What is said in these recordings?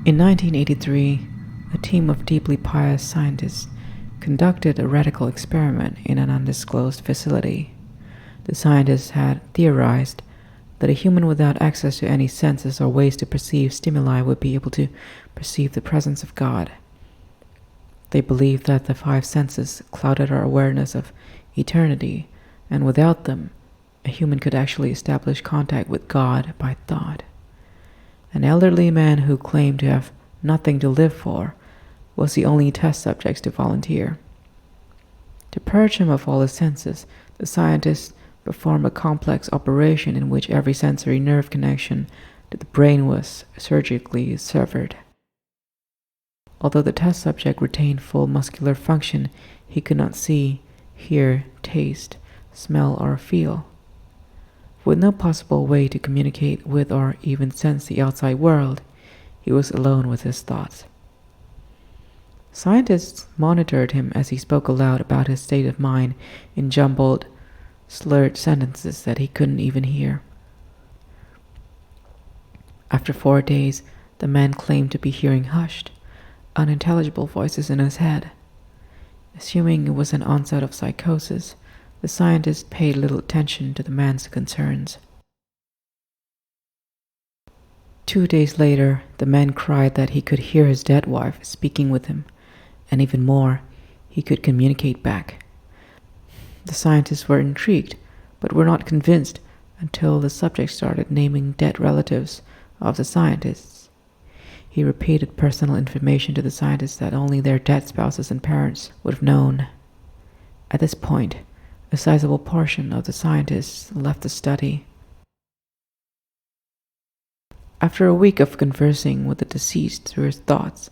In 1983, a team of deeply pious scientists conducted a radical experiment in an undisclosed facility. The scientists had theorized that a human without access to any senses or ways to perceive stimuli would be able to perceive the presence of God. They believed that the five senses clouded our awareness of eternity, and without them, a human could actually establish contact with God by thought. An elderly man who claimed to have nothing to live for was the only test subject to volunteer. To purge him of all his senses, the scientists performed a complex operation in which every sensory nerve connection to the brain was surgically severed. Although the test subject retained full muscular function, he could not see, hear, taste, smell, or feel. With no possible way to communicate with or even sense the outside world, he was alone with his thoughts. Scientists monitored him as he spoke aloud about his state of mind in jumbled, slurred sentences that he couldn't even hear. After 4 days, the man claimed to be hearing hushed, unintelligible voices in his head. Assuming it was an onset of psychosis, the scientists paid little attention to the man's concerns. 2 days later, the man cried that he could hear his dead wife speaking with him, and even more, he could communicate back. The scientists were intrigued, but were not convinced until the subject started naming dead relatives of the scientists. He repeated personal information to the scientists that only their dead spouses and parents would have known. At this point, a sizable portion of the scientists left the study. After a week of conversing with the deceased through his thoughts,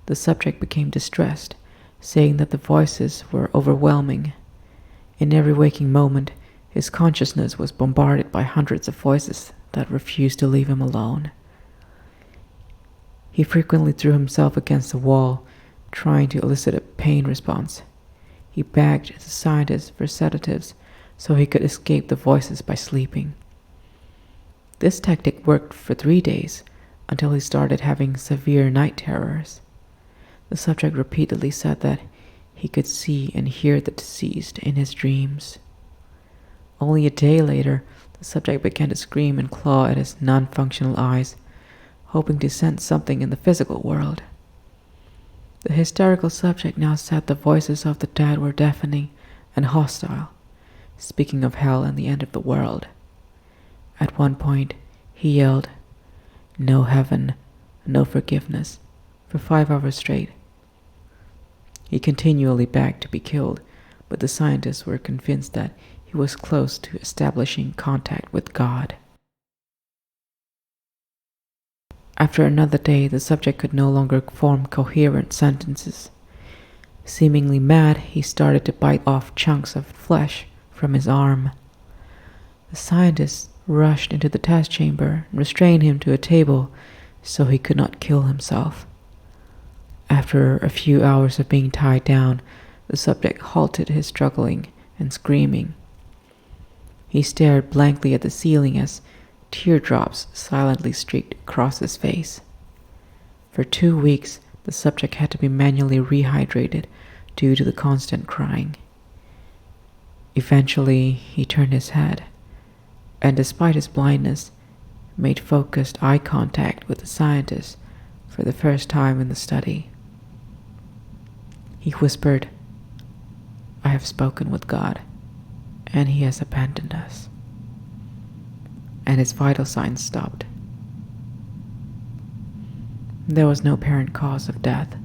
the subject became distressed, saying that the voices were overwhelming. In every waking moment, his consciousness was bombarded by hundreds of voices that refused to leave him alone. He frequently threw himself against the wall, trying to elicit a pain response. He begged the scientists for sedatives so he could escape the voices by sleeping. This tactic worked for 3 days until he started having severe night terrors. The subject repeatedly said that he could see and hear the deceased in his dreams. Only a day later, the subject began to scream and claw at his non-functional eyes, hoping to sense something in the physical world. The hysterical subject now said the voices of the dead were deafening and hostile, speaking of hell and the end of the world. At one point, he yelled, "No heaven, no forgiveness," for 5 hours straight. He continually begged to be killed, but the scientists were convinced that he was close to establishing contact with God. After another day, the subject could no longer form coherent sentences. Seemingly mad, he started to bite off chunks of flesh from his arm. The scientists rushed into the test chamber and restrained him to a table so he could not kill himself. After a few hours of being tied down, the subject halted his struggling and screaming. He stared blankly at the ceiling as teardrops silently streaked across his face. For 2 weeks, the subject had to be manually rehydrated due to the constant crying. Eventually, he turned his head, and despite his blindness, made focused eye contact with the scientist for the first time in the study. He whispered, "I have spoken with God, and He has abandoned us." And his vital signs stopped. There was no apparent cause of death.